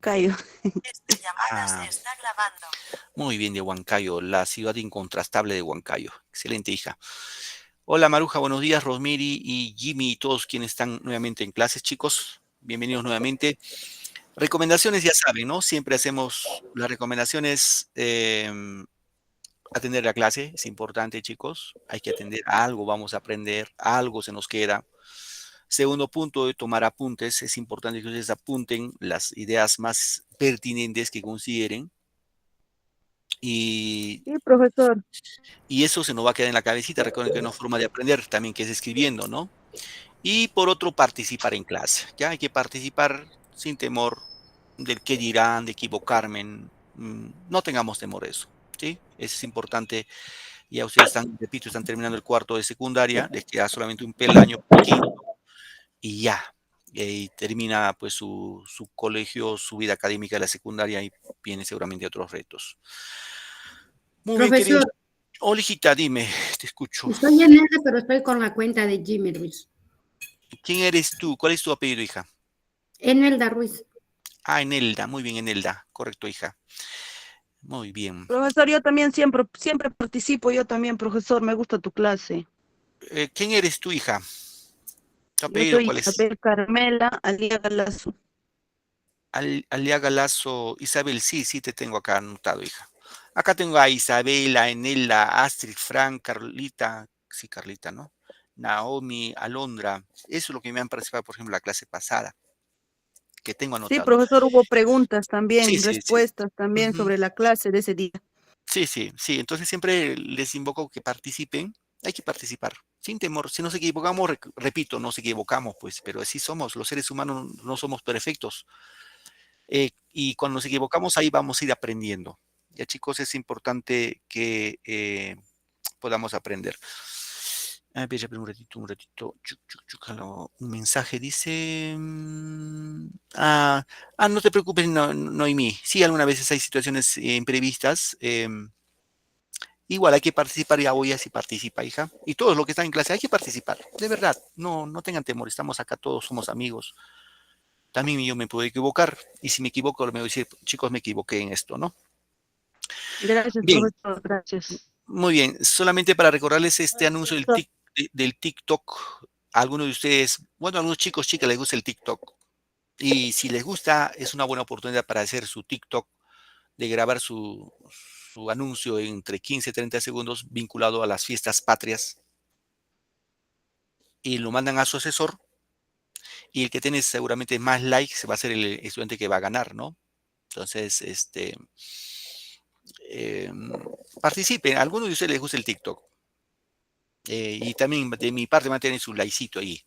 Cayo. Esta llamada se está grabando. Muy bien, de Huancayo, la ciudad incontrastable de Huancayo. Excelente, hija. Hola, Maruja, buenos días, Rosemary y Jimmy y todos quienes están nuevamente en clases, chicos. Bienvenidos nuevamente. Recomendaciones, ya saben, ¿no? Siempre hacemos las recomendaciones. Atender la clase es importante, chicos. Hay que atender a algo, vamos a aprender, algo se nos queda. Segundo punto, de tomar apuntes. Es importante que ustedes apunten las ideas más pertinentes que consideren. Y Sí, profesor. eso se nos va a quedar en la cabecita. Recuerden que hay una forma de aprender también que es escribiendo, ¿no? Y por otro, participar en clase. Ya hay que participar sin temor del qué dirán, de equivocarme. No tengamos temor a eso, ¿sí? Eso es importante. Ya ustedes están, repito, están terminando el cuarto de secundaria, les queda solamente un peldaño para quinto y ya. Y termina pues su colegio, su vida académica de la secundaria y viene seguramente otros retos. Muy bien, queridos. Profesor, Hola, hijita, dime, te escucho. estoy en Elda, pero estoy con la cuenta de Jimmy Ruiz. ¿Quién eres tú? ¿Cuál es tu apellido, hija? Enelda Ruiz. Ah, Enelda, muy bien, Enelda, correcto, hija. Muy bien. Profesor, yo también siempre participo, yo también, profesor, me gusta tu clase. ¿Quién eres tú, hija? ¿Tu Yo apellido soy cuál es? Isabel Carmela Aliaga Lazo. Aliaga Lazo, Isabel, sí, te tengo acá anotado, hija. Acá tengo a Isabela, Enela, Astrid, Frank, Carlita, sí, Carlita, ¿no? Naomi, Alondra. Eso es lo que me han participado, por ejemplo, la clase pasada, que tengo Sí, anotado. profesor, hubo preguntas Sí, también, sí, sí. respuestas también Ujú. sobre la clase de ese día. Sí. Entonces siempre les invoco que participen. Hay que participar, sin temor. Si nos equivocamos, repito, nos equivocamos, pues, pero así somos. Los seres humanos no somos perfectos. Y cuando nos equivocamos, ahí vamos a ir aprendiendo. Ya, chicos, es importante que podamos aprender. A ver, un ratito. Un mensaje dice. No te preocupes, Noemí. Sí, algunas veces hay situaciones imprevistas. Igual hay que participar, ya voy así participa, hija. Y todos los que están en clase, hay que participar. De verdad, no tengan temor, estamos acá, todos somos amigos. También yo me puedo equivocar. Y si me equivoco, me voy a decir, chicos, me equivoqué en esto, ¿no? Gracias, Bien, profesor, gracias. muy bien. Solamente para recordarles este anuncio del TikTok. A algunos de ustedes, bueno, a algunos chicos, chicas, les gusta el TikTok. Y si les gusta, es una buena oportunidad para hacer su TikTok, de grabar su anuncio entre 15 y 30 segundos vinculado a las fiestas patrias. Y lo mandan a su asesor. Y el que tiene seguramente más likes va a ser el estudiante que va a ganar, ¿no? Entonces, eh, participen. A algunos de ustedes les gusta el TikTok. Y también de mi parte van a tener su likecito ahí.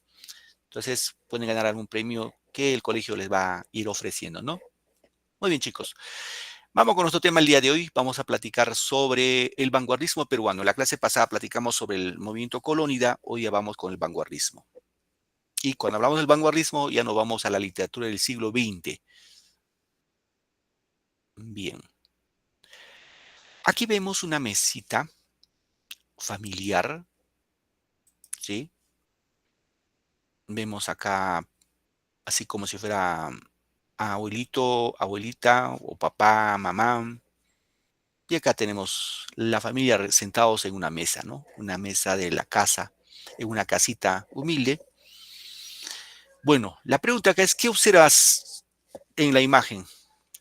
Entonces pueden ganar algún premio que el colegio les va a ir ofreciendo, ¿no? Muy bien, chicos. Vamos con nuestro tema el día de hoy. Vamos a platicar sobre el vanguardismo peruano. En la clase pasada platicamos sobre el movimiento colónida. Hoy ya vamos con el vanguardismo. Y cuando hablamos del vanguardismo, ya nos vamos a la literatura del siglo XX. Bien. Aquí vemos una mesita familiar, ¿sí? Vemos acá, así como si fuera abuelito, abuelita, o papá, mamá. Y acá tenemos la familia sentados en una mesa, ¿no? Una mesa de la casa, en una casita humilde. Bueno, la pregunta acá es, ¿qué observas en la imagen?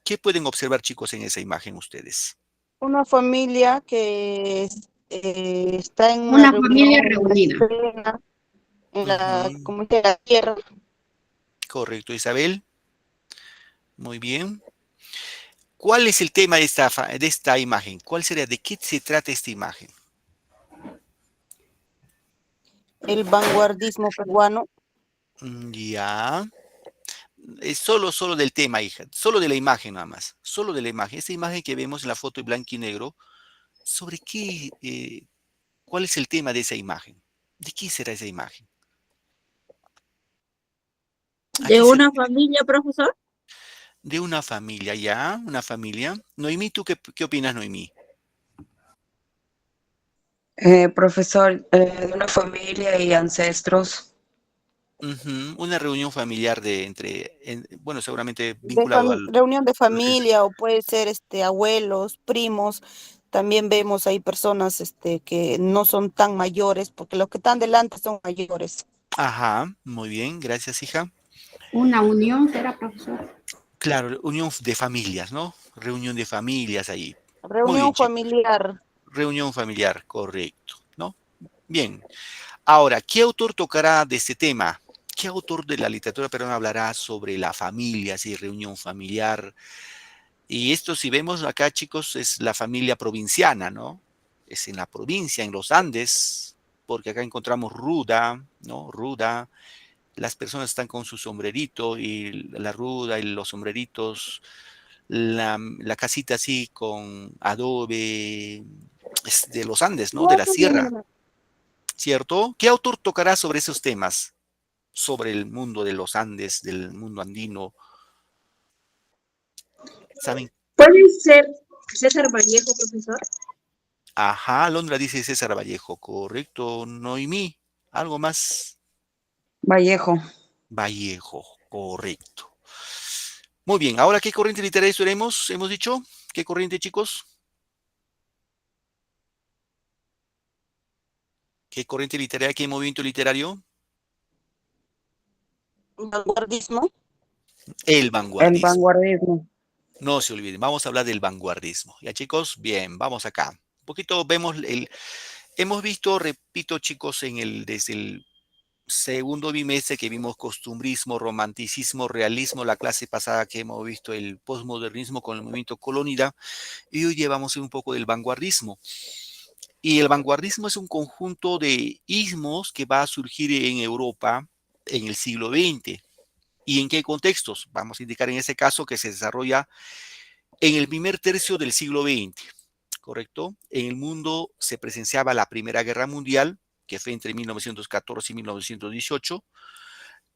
¿Qué pueden observar, chicos, en esa imagen ustedes? Una familia que está en una Una familia reunión reunida. en la Ujú, comunidad de la tierra. correcto, Isabel. Muy bien. ¿Cuál es el tema de esta imagen? ¿Cuál sería? ¿De qué se trata esta imagen? El vanguardismo peruano. Ya. Es solo del tema, hija. Solo de la imagen nada más. Solo de la imagen. Esta imagen que vemos en la foto en blanco y negro, ¿sobre qué? ¿Cuál es el tema de esa imagen? ¿De qué será esa imagen? ¿A ¿De qué se una refiere? familia, profesor? De una familia, ¿ya? Una familia. Noemí, ¿tú qué opinas, Noemí? Profesor, de una familia y ancestros. Una reunión familiar bueno, seguramente vinculado al... Reunión de familia o puede ser abuelos, primos. También vemos ahí personas que no son tan mayores, porque los que están delante son mayores. Ajá, muy bien, gracias, hija. Una unión será, profesor. Claro, unión de familias, ¿no? Reunión de familias ahí. Muy bien, Reunión chicos. familiar. Reunión familiar, correcto, ¿no? Bien. Ahora, ¿qué autor tocará de este tema? ¿Qué autor de la literatura peruana hablará sobre la familia, así, reunión familiar? Y esto, si vemos acá, chicos, es la familia provinciana, ¿no? Es en la provincia, en los Andes, porque acá encontramos ruda, ¿no? Ruda. Las personas están con su sombrerito y la ruda y los sombreritos, la casita así con adobe, es de los Andes, ¿no? De la sierra, ¿cierto? ¿Qué autor tocará sobre esos temas? Sobre el mundo de los Andes, del mundo andino. ¿Saben? ¿Puede ser César Vallejo, profesor? Ajá, Londra dice César Vallejo, correcto. Noemí, algo más. Vallejo. Vallejo, correcto. Muy bien, ahora ¿qué corriente literaria estudiaremos? Hemos dicho, ¿qué corriente, chicos? ¿Qué corriente literaria, qué movimiento literario? Vanguardismo. El El vanguardismo. vanguardismo. No se olviden, vamos a hablar del vanguardismo. ¿Ya, chicos? Bien, vamos acá. Un poquito vemos hemos visto, repito, chicos, desde el segundo bimestre que vimos costumbrismo, romanticismo, realismo, la clase pasada que hemos visto el posmodernismo con el movimiento colonial, y hoy llevamos un poco del vanguardismo. Y el vanguardismo es un conjunto de ismos que va a surgir en Europa en el siglo XX. ¿Y en qué contextos? Vamos a indicar en ese caso que se desarrolla en el primer tercio del siglo XX, ¿correcto? En el mundo se presenciaba la Primera Guerra Mundial, que fue entre 1914 y 1918,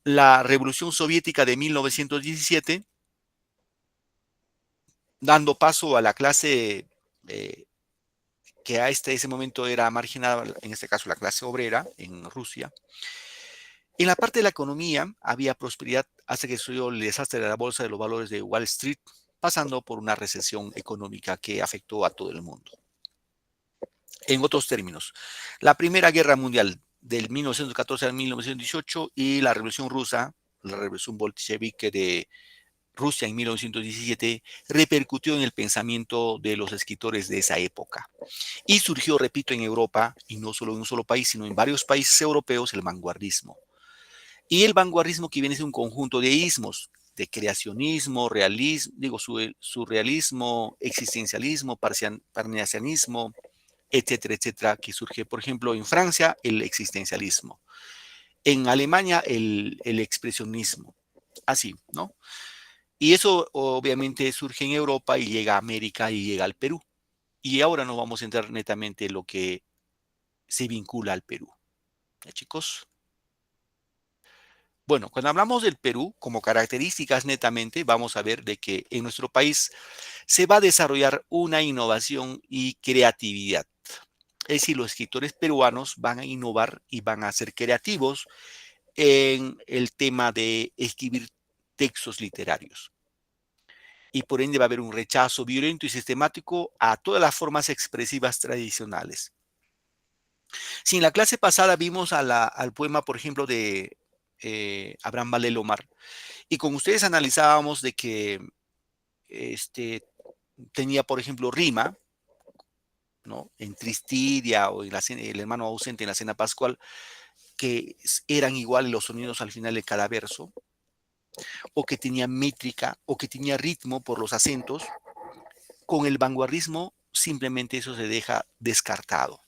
la Revolución Soviética de 1917, dando paso a la clase que a ese momento era marginada, en este caso la clase obrera en Rusia. En la parte de la economía había prosperidad hasta que sucedió el desastre de la bolsa de los valores de Wall Street, pasando por una recesión económica que afectó a todo el mundo. En otros términos, la Primera Guerra Mundial del 1914 al 1918 y la Revolución Rusa, la Revolución Bolchevique de Rusia en 1917, repercutió en el pensamiento de los escritores de esa época. Y surgió, repito, en Europa, y no solo en un solo país, sino en varios países europeos, el vanguardismo. Y el vanguardismo que viene es un conjunto de ismos, de creacionismo, realismo, surrealismo, existencialismo, parnasianismo, etcétera, etcétera, que surge, por ejemplo, en Francia, el existencialismo. En Alemania, el expresionismo. Así, ¿no? Y eso obviamente surge en Europa y llega a América y llega al Perú. Y ahora nos vamos a entrar netamente en lo que se vincula al Perú. ¿Ya, chicos? Bueno, cuando hablamos del Perú, como características netamente, vamos a ver de que en nuestro país se va a desarrollar una innovación y creatividad. Es decir, los escritores peruanos van a innovar y van a ser creativos en el tema de escribir textos literarios. Y por ende va a haber un rechazo violento y sistemático a todas las formas expresivas tradicionales. Si en la clase pasada vimos al poema, por ejemplo, de Abraham Valelomar, y con ustedes analizábamos de que tenía, por ejemplo, rima, ¿no? En Tristidia o en el hermano ausente en la cena pascual, que eran iguales los sonidos al final de cada verso, o que tenía métrica, o que tenía ritmo por los acentos. Con el vanguardismo simplemente eso se deja descartado.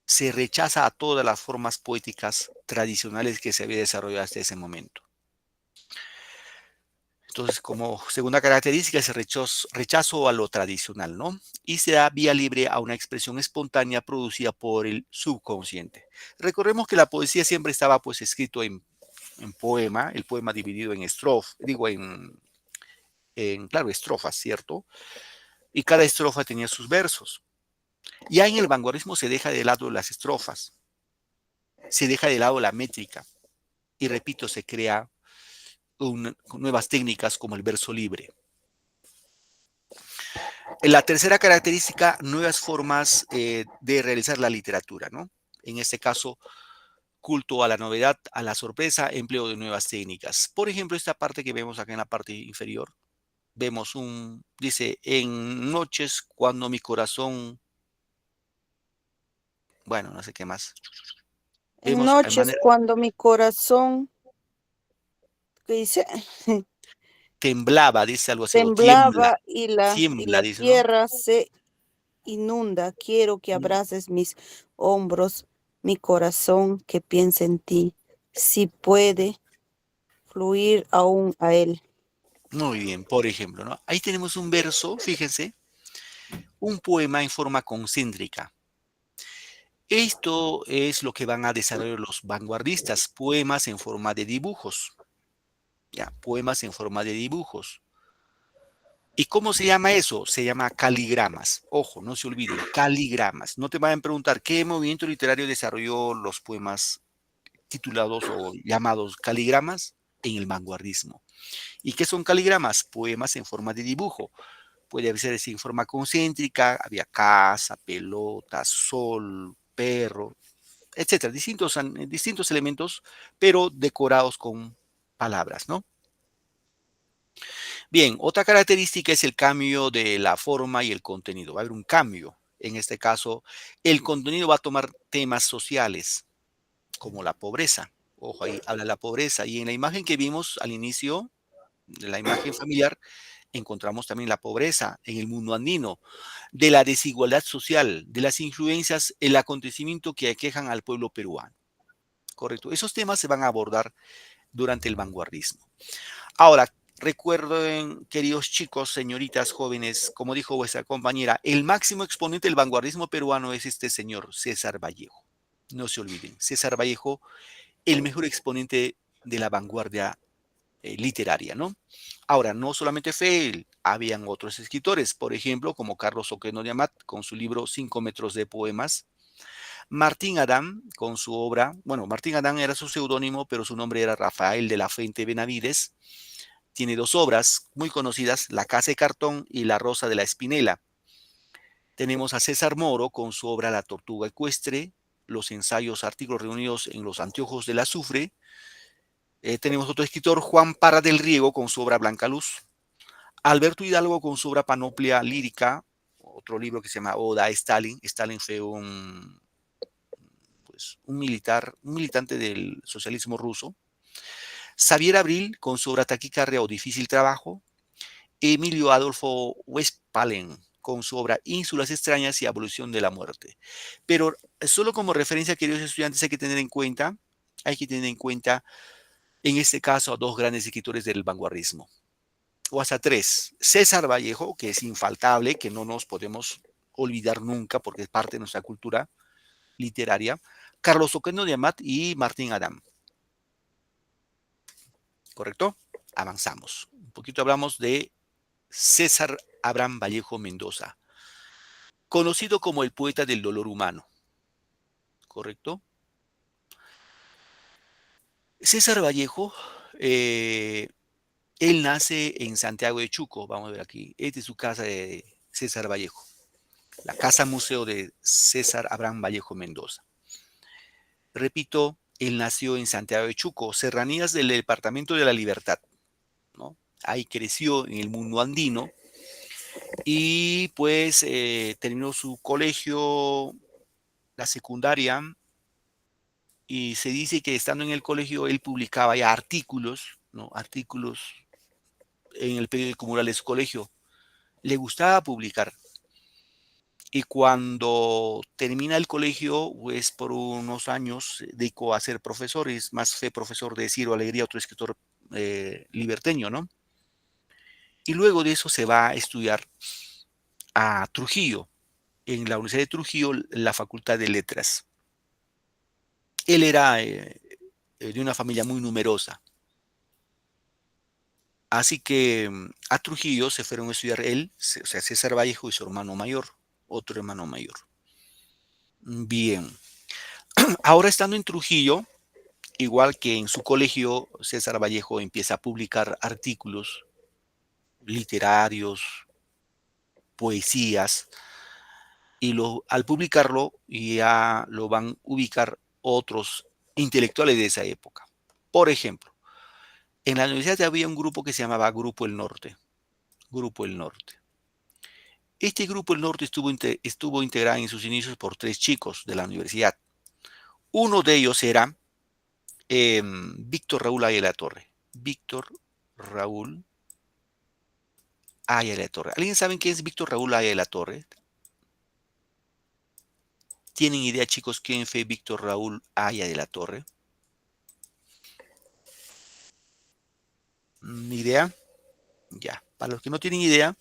Se rechaza a todas las formas poéticas tradicionales que se había desarrollado hasta ese momento. Entonces, como segunda característica es el rechazo a lo tradicional, ¿no? Y se da vía libre a una expresión espontánea producida por el subconsciente. Recordemos que la poesía siempre estaba pues escrito en poema, el poema dividido en estrofas, claro, estrofas, ¿cierto? Y cada estrofa tenía sus versos. Ya en el vanguardismo se deja de lado las estrofas, se deja de lado la métrica, y repito, se crea nuevas técnicas como el verso libre. La tercera característica, nuevas formas de realizar la literatura, ¿no? En este caso, culto a la novedad, a la sorpresa, empleo de nuevas técnicas. Por ejemplo, esta parte que vemos acá en la parte inferior, vemos dice, en noches cuando mi corazón, bueno, no sé qué más. En Vemos de noches manera, cuando mi corazón, ¿qué dice? temblaba, dice algo así, o tiembla, Temblaba y tiembla, la dice, ¿no? tierra se inunda. Quiero que abraces mis hombros, mi corazón que piense en ti. Si puede fluir aún a él. Muy bien, por ejemplo, ¿no? Ahí tenemos un verso, fíjense, un poema en forma concéntrica. Esto es lo que van a desarrollar los vanguardistas, poemas en forma de dibujos, ¿ya? Poemas en forma de dibujos. ¿Y cómo se llama eso? Se llama caligramas. Ojo, no se olviden, caligramas. No te vayan a preguntar qué movimiento literario desarrolló los poemas titulados o llamados caligramas en el vanguardismo. ¿Y qué son caligramas? Poemas en forma de dibujo. Puede ser en forma concéntrica, había casa, pelota, sol, perro, etcétera, distintos elementos, pero decorados con palabras, ¿no? Bien, otra característica es el cambio de la forma y el contenido. Va a haber un cambio. En este caso, el contenido va a tomar temas sociales, como la pobreza. Ojo, ahí habla de la pobreza. Y en la imagen que vimos al inicio, de la imagen familiar, encontramos también la pobreza en el mundo andino, de la desigualdad social, de las influencias, el acontecimiento que aquejan al pueblo peruano. Correcto. Esos temas se van a abordar durante el vanguardismo. Ahora, recuerden, queridos chicos, señoritas, jóvenes, como dijo vuestra compañera, el máximo exponente del vanguardismo peruano es este señor, César Vallejo. No se olviden, César Vallejo, el mejor exponente de la vanguardia literaria, ¿no? Ahora, no solamente fue él, habían otros escritores, por ejemplo, como Carlos Oquendo de Amat, con su libro 5 metros de poemas, Martín Adán, con su obra, bueno, Martín Adán era su seudónimo, pero su nombre era Rafael de la Fuente Benavides. Tiene dos obras muy conocidas, La Casa de Cartón y La Rosa de la Espinela. Tenemos a César Moro con su obra La Tortuga Ecuestre, los ensayos, artículos reunidos en Los Anteojos del Azufre. Tenemos otro escritor, Juan Parra del Riego, con su obra Blanca Luz. Alberto Hidalgo con su obra Panoplia Lírica, otro libro que se llama Oda a Stalin. Stalin fue un militante del socialismo ruso. Xavier Abril con su obra Taquicardia o Difícil Trabajo. Emilio Adolfo Westphalen con su obra Ínsulas extrañas y Abolición de la muerte. Pero solo como referencia, queridos estudiantes, hay que tener en cuenta en este caso a dos grandes escritores del vanguardismo, o hasta tres. César Vallejo, que es infaltable, que no nos podemos olvidar nunca porque es parte de nuestra cultura literaria. Carlos Oquendo de Amat y Martín Adán. ¿Correcto? Avanzamos. Un poquito hablamos de César Abraham Vallejo Mendoza, conocido como el poeta del dolor humano. ¿Correcto? César Vallejo, él nace en Santiago de Chuco. Vamos a ver aquí. Esta es su casa de César Vallejo. La casa museo de César Abraham Vallejo Mendoza. Repito, él nació en Santiago de Chuco, serranías del departamento de La Libertad, ¿no? Ahí creció en el mundo andino y pues terminó su colegio, la secundaria, y se dice que estando en el colegio él publicaba ya artículos, ¿no? Artículos en el periódico mural de su colegio. Le gustaba publicar. Y cuando termina el colegio, pues por unos años se dedicó a ser profesor, y más fue profesor de Ciro Alegría, otro escritor liberteño, ¿no? Y luego de eso se va a estudiar a Trujillo, en la Universidad de Trujillo, la Facultad de Letras. Él era de una familia muy numerosa, así que a Trujillo se fueron a estudiar él, o sea, César Vallejo y su hermano mayor, otro hermano mayor. Bien, ahora estando en Trujillo, igual que en su colegio, César Vallejo empieza a publicar artículos literarios, poesías, y al publicarlo ya lo van a ubicar otros intelectuales de esa época. Por ejemplo, en la universidad había un grupo que se llamaba Grupo El Norte. Grupo El Norte. Este Grupo El Norte estuvo integrado en sus inicios por 3 chicos de la universidad. Uno de ellos era Víctor Raúl Aya La Torre. Víctor Raúl Aya La Torre. ¿Alguien sabe quién es Víctor Raúl Aya La Torre? ¿Tienen idea, chicos, quién fue Víctor Raúl Aya de la Torre? ¿Ni idea? Ya. Para los que no tienen idea,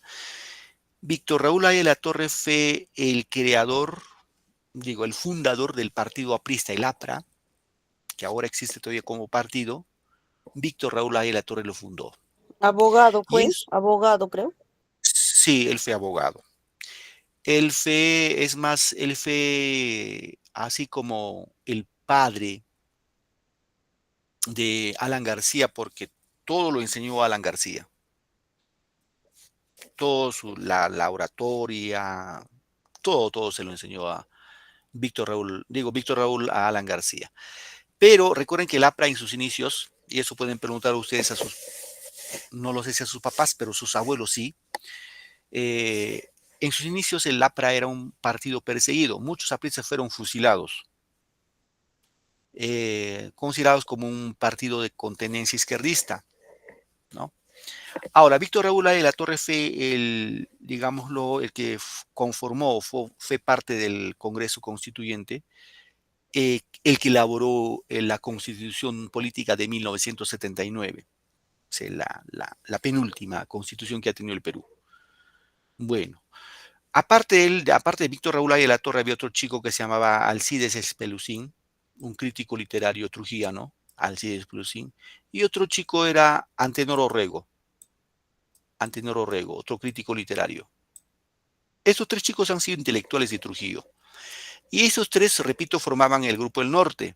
Víctor Raúl Aya de la Torre fue el creador, el fundador del partido aprista, el APRA, que ahora existe todavía como partido. Víctor Raúl Aya de la Torre lo fundó. Abogado Y fue, abogado creo. sí, él fue abogado. Él fue así como el padre de Alan García, porque todo lo enseñó Alan García. Todo la oratoria, todo se lo enseñó a Víctor Raúl a Alan García. Pero recuerden que el APRA en sus inicios, y eso pueden preguntar ustedes no lo sé si a sus papás, pero sus abuelos sí, en sus inicios el APRA era un partido perseguido. Muchos apristas fueron fusilados, considerados como un partido de contenencia izquierdista, ¿no? Ahora, Víctor Raúl de la Torre fue digámoslo, el que conformó, fue parte del Congreso Constituyente, el que elaboró la Constitución Política de 1979, o sea, la penúltima constitución que ha tenido el Perú. Bueno, aparte de Víctor Raúl de la Torre, había otro chico que se llamaba Alcides Espelucín, un crítico literario trujillano, Alcides Espelucín, y otro chico era Antenor Orrego, otro crítico literario. Estos 3 chicos han sido intelectuales de Trujillo. Y esos 3, repito, formaban el Grupo del Norte.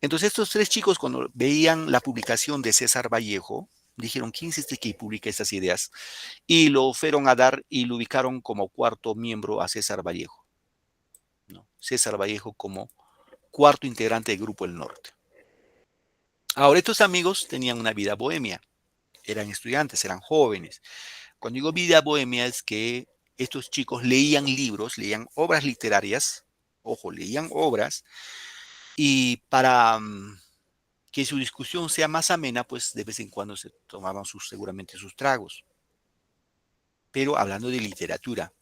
Entonces estos 3 chicos, cuando veían la publicación de César Vallejo, dijeron, ¿quién es este que publica estas ideas? Y lo fueron a dar y lo ubicaron como 4.º miembro a César Vallejo, ¿no? César Vallejo como 4.º integrante del Grupo del Norte. Ahora, estos amigos tenían una vida bohemia. Eran estudiantes, eran jóvenes. Cuando digo vida bohemia es que estos chicos leían libros, leían obras literarias, ojo, leían obras, y para que su discusión sea más amena, pues de vez en cuando se tomaban seguramente sus tragos. Pero hablando de literatura,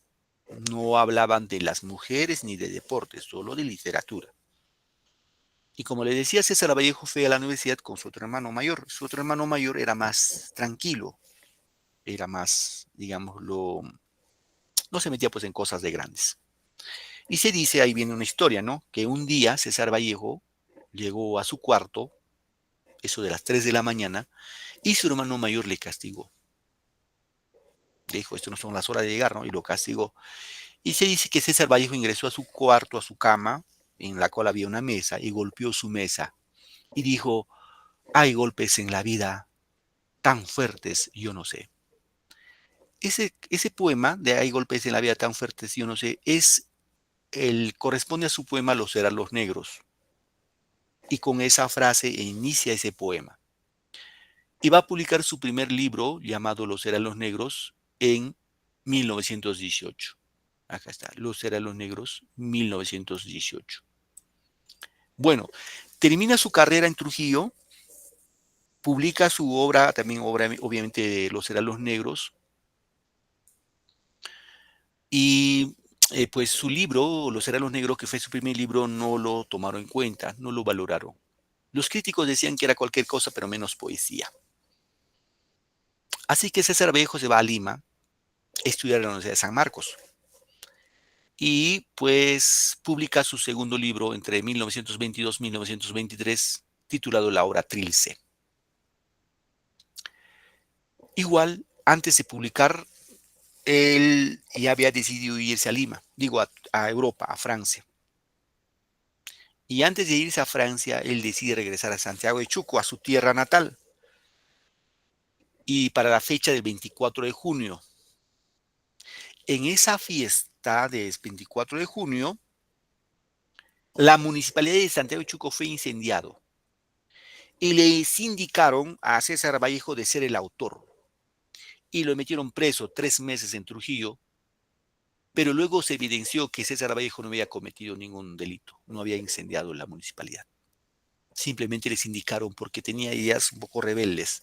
no hablaban de las mujeres ni de deportes, solo de literatura. Y como le decía, César Vallejo fue a la universidad con su otro hermano mayor. Su otro hermano mayor era más tranquilo, era más, digámoslo, no se metía pues en cosas de grandes. Y se dice, ahí viene una historia, ¿no? Que un día César Vallejo llegó a su cuarto, eso de las 3 de la mañana, y su hermano mayor le castigó. Le dijo, esto no son las horas de llegar, ¿no? Y lo castigó. Y se dice que César Vallejo ingresó a su cuarto, a su cama, en la cual había una mesa, y golpeó su mesa. Y dijo, hay golpes en la vida tan fuertes, yo no sé. Ese poema de Hay golpes en la vida tan fuertes, yo no sé, corresponde a su poema Los Heraldos Negros. Y con esa frase inicia ese poema. Y va a publicar su primer libro llamado Los Heraldos Negros en 1918. Acá está, Los Heraldos Negros, 1918. Bueno, termina su carrera en Trujillo, publica su obra, también obra obviamente de Los Heraldos Negros, y pues su libro, Los Heraldos Negros, que fue su primer libro, no lo tomaron en cuenta, no lo valoraron. Los críticos decían que era cualquier cosa, pero menos poesía. Así que César Vallejo se va a Lima a estudiar en la Universidad de San Marcos. Y pues publica su segundo libro entre 1922 y 1923, titulado La Obra Trilce. Igual, antes de publicar, él ya había decidido irse a Lima, digo a Europa, a Francia. Y antes de irse a Francia, él decide regresar a Santiago de Chuco, a su tierra natal. Y para la fecha del 24 de junio. En esa fiesta del 24 de junio, la municipalidad de Santiago de Chuco fue incendiado. Y le indicaron a César Vallejo de ser el autor. Y lo metieron preso 3 meses en Trujillo, pero luego se evidenció que César Vallejo no había cometido ningún delito, no había incendiado la municipalidad. Simplemente les indicaron porque tenía ideas un poco rebeldes.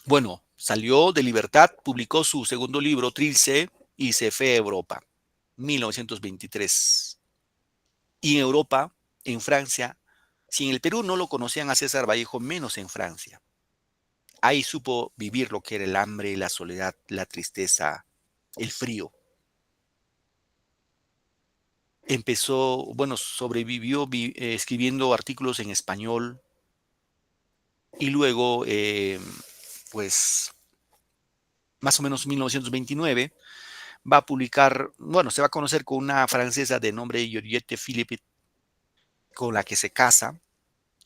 Bueno, salió de libertad, publicó su segundo libro, Trilce, y se fue a Europa, 1923. Y en Europa, en Francia, si en el Perú no lo conocían a César Vallejo, menos en Francia. Ahí supo vivir lo que era el hambre, la soledad, la tristeza, el frío. Empezó, bueno, sobrevivió escribiendo artículos en español y luego, pues, más o menos 1929, va a publicar, bueno, se va a conocer con una francesa de nombre Georgette Philippe, con la que se casa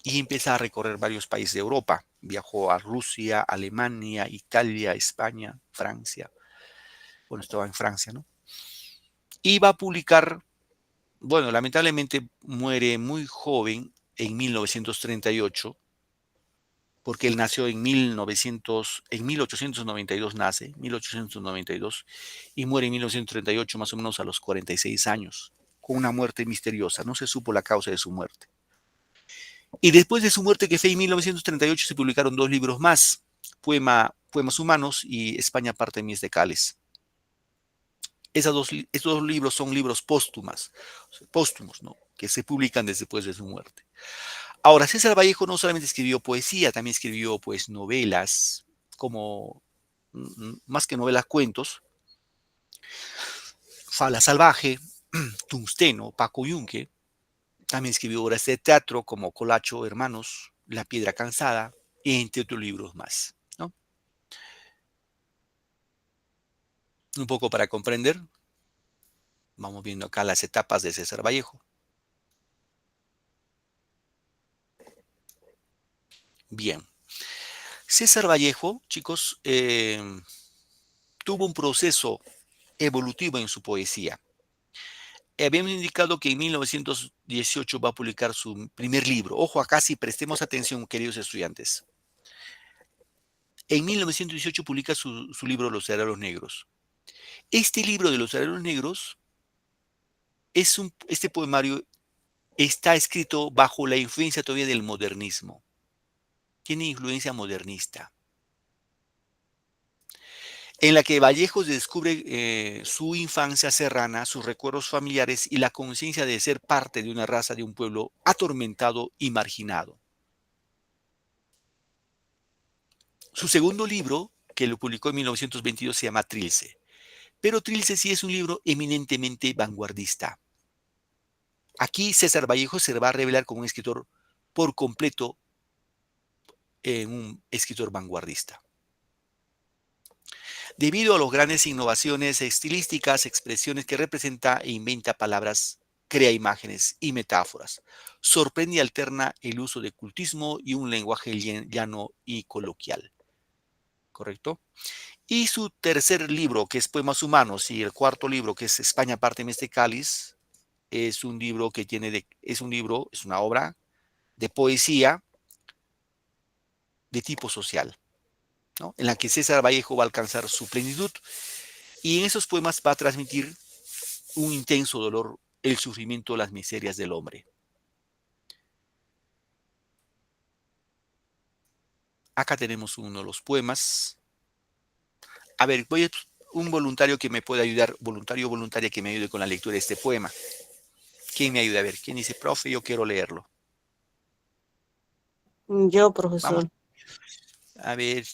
y empieza a recorrer varios países de Europa. Viajó a Rusia, Alemania, Italia, España, Francia. Bueno, estaba en Francia, ¿no? Y va a publicar, bueno, lamentablemente muere muy joven en 1938, porque él nació en 1892 nace, 1892, y muere en 1938 más o menos a los 46 años, con una muerte misteriosa. No se supo la causa de su muerte. Y después de su muerte, que fue en 1938, se publicaron 2 libros más, Poemas Humanos y España parte de mis decales. Estos 2 libros son libros póstumos, ¿no? Que se publican después de su muerte. Ahora, César Vallejo no solamente escribió poesía, también escribió pues novelas, como más que novelas, cuentos. Fala Salvaje, Tungsteno, Paco Yunque. También escribió obras de teatro como Colacho Hermanos, La Piedra Cansada, entre otros libros más, ¿no? Un poco para comprender. Vamos viendo acá las etapas de César Vallejo. Bien. César Vallejo, chicos, tuvo un proceso evolutivo en su poesía. Habíamos indicado que en 1918 va a publicar su primer libro. Ojo acá, si prestemos atención, queridos estudiantes. En 1918 publica su libro Los Herreros Negros. Este libro de Los Herreros Negros, este poemario está escrito bajo la influencia todavía del modernismo. Tiene influencia modernista, en la que Vallejo descubre su infancia serrana, sus recuerdos familiares y la conciencia de ser parte de una raza, de un pueblo atormentado y marginado. Su segundo libro, que lo publicó en 1922, se llama Trilce. Pero Trilce sí es un libro eminentemente vanguardista. Aquí César Vallejo se va a revelar como un escritor por completo, un escritor vanguardista. Debido a las grandes innovaciones estilísticas, expresiones que representa e inventa palabras, crea imágenes y metáforas. Sorprende y alterna el uso de cultismo y un lenguaje llano y coloquial. ¿Correcto? Y su tercer libro, que es Poemas Humanos, y el cuarto libro, que es España parte de este cáliz, es un libro que es una obra de poesía de tipo social, ¿no? En la que César Vallejo va a alcanzar su plenitud y en esos poemas va a transmitir un intenso dolor, el sufrimiento, las miserias del hombre. Acá tenemos uno de los poemas. A ver, voy a un voluntario que me pueda ayudar, voluntario o voluntaria que me ayude con la lectura de este poema. ¿Quién me ayuda? A ver, ¿quién dice, profe, yo quiero leerlo? Yo, Vamos. profesor. A ver,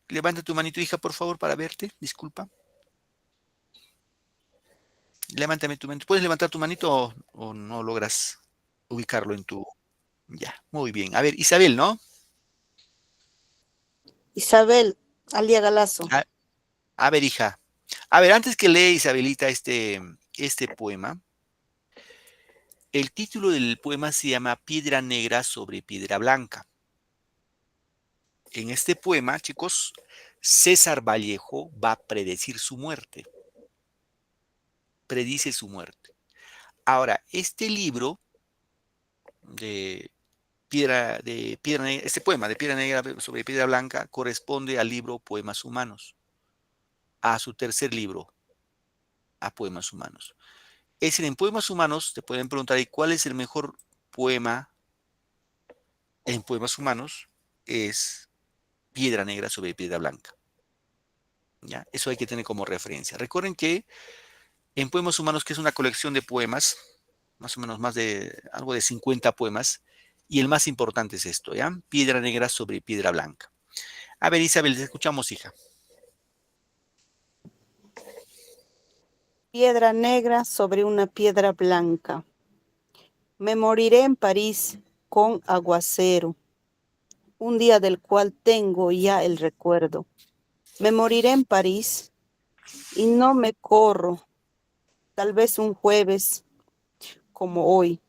levanta tu manito, hija, por favor, para verte. Disculpa. Levántame tu manito. ¿Puedes levantar tu manito o no logras ubicarlo en tu... Ya, muy bien. A ver, Isabel, ¿no? Isabel Alia Galazo. A ver, hija. A ver, antes que lea Isabelita este poema, El título del poema se llama Piedra Negra sobre Piedra Blanca. En este poema, chicos, César Vallejo va a predecir su muerte. Predice su muerte. Ahora, este libro de Piedra Negra, este poema de Piedra Negra sobre Piedra Blanca corresponde al libro Poemas Humanos, a su tercer libro, a Poemas Humanos. Es decir, en Poemas Humanos te pueden preguntar, ¿y cuál es el mejor poema en Poemas Humanos? Es Piedra Negra sobre Piedra Blanca. ¿Ya? Eso hay que tener como referencia. Recuerden que en Poemas Humanos, que es una colección de poemas, más o menos algo de 50 poemas, y el más importante es esto, ¿ya? Piedra Negra sobre Piedra Blanca. A ver, Isabel, te escuchamos, hija. Piedra negra sobre una piedra blanca. Me moriré en París con aguacero, un día del cual tengo ya el recuerdo. Me moriré en París y no me corro, tal vez un jueves como hoy,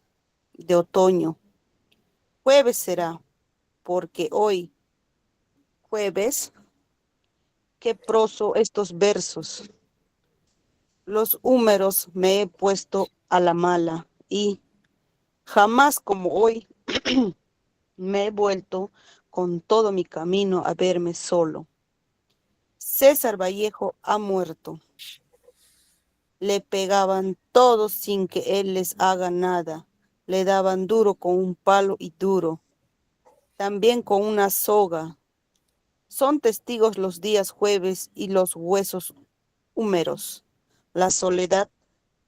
de otoño. Jueves será, porque hoy, jueves, que proso estos versos. Los húmeros me he puesto a la mala y jamás como hoy me he vuelto con todo mi camino a verme solo. César Vallejo ha muerto. Le pegaban todos sin que él les haga nada. Le daban duro con un palo y duro, también con una soga. Son testigos los días jueves y los huesos húmeros, la soledad,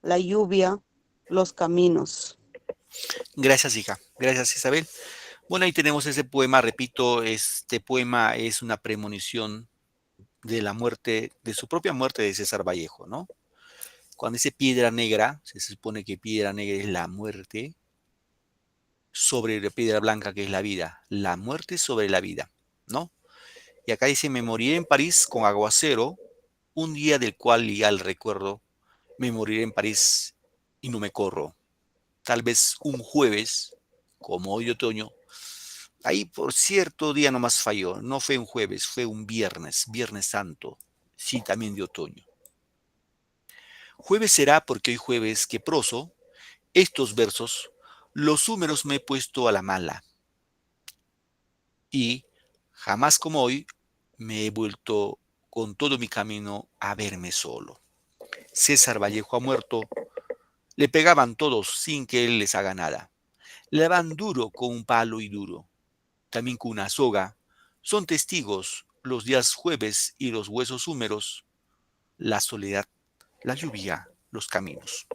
la lluvia, los caminos. Gracias, hija. Gracias, Isabel. Bueno, ahí tenemos ese poema. Repito, este poema es una premonición de la muerte, de su propia muerte de César Vallejo, ¿no? Cuando dice piedra negra, se supone que piedra negra es la muerte sobre la piedra blanca que es la vida. La muerte sobre la vida, ¿no? Y acá dice, me moriré en París con aguacero, un día del cual ya el recuerdo, me moriré en París y no me corro. Tal vez un jueves, como hoy de otoño, ahí por cierto día nomás falló, no fue un jueves, fue un viernes, Viernes Santo, sí, también de otoño. Jueves será porque hoy jueves que proso, estos versos, los húmeros me he puesto a la mala, y jamás como hoy me he vuelto con todo mi camino a verme solo. César Vallejo ha muerto, le pegaban todos sin que él les haga nada. Le daban duro con un palo y duro, también con una soga. Son testigos los días jueves y los huesos húmeros, la soledad, la lluvia, los caminos.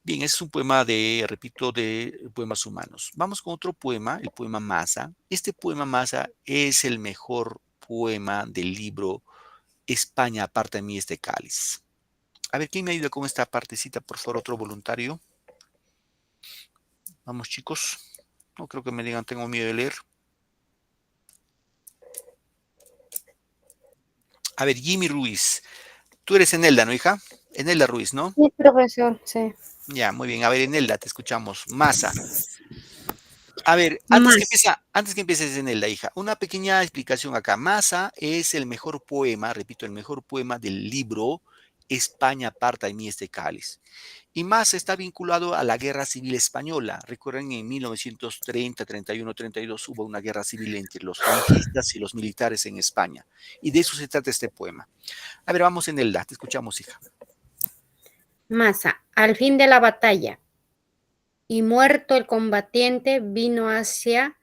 Bien, ese es un poema repito, de poemas humanos. Vamos con otro poema, el poema Masa. Este poema Masa es el mejor poema del libro España, aparta de mí este cáliz. A ver, ¿quién me ayuda con esta partecita, por favor, otro voluntario? Vamos, chicos. No creo que me digan, tengo miedo de leer. A ver, Jimmy Ruiz. Tú eres Enelda, ¿no, hija? Enelda Ruiz, ¿no? Sí, profesor, sí. Ya, muy bien. A ver, Enelda, te escuchamos. Masa. A ver, Más. antes que empieces, Enelda, hija, una pequeña explicación acá. Masa es el mejor poema, repito, el mejor poema del libro España aparta de mí este cáliz. Y Masa está vinculado a la Guerra Civil Española. Recuerden, en 1930, 31, 32 hubo una guerra civil entre los falangistas y los militares en España. Y de eso se trata este poema. A ver, vamos, Enelda, te escuchamos, hija. Masa. Al fin de la batalla. Y muerto el combatiente, vino hacia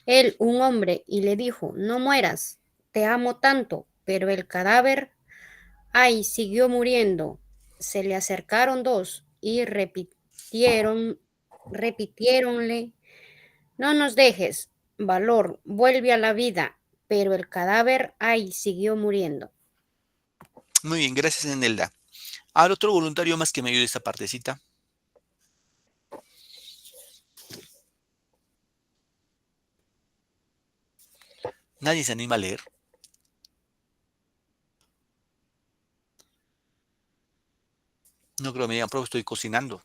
él un hombre y le dijo, no mueras, te amo tanto, pero el cadáver, ay, siguió muriendo. Se le acercaron dos y repitiéronle, no nos dejes, valor, vuelve a la vida, pero el cadáver, ay, siguió muriendo. Muy bien, gracias, Enelda. Ahora otro voluntario más que me ayude esta partecita. Nadie se anima a leer. No creo que me digan, profe, estoy cocinando.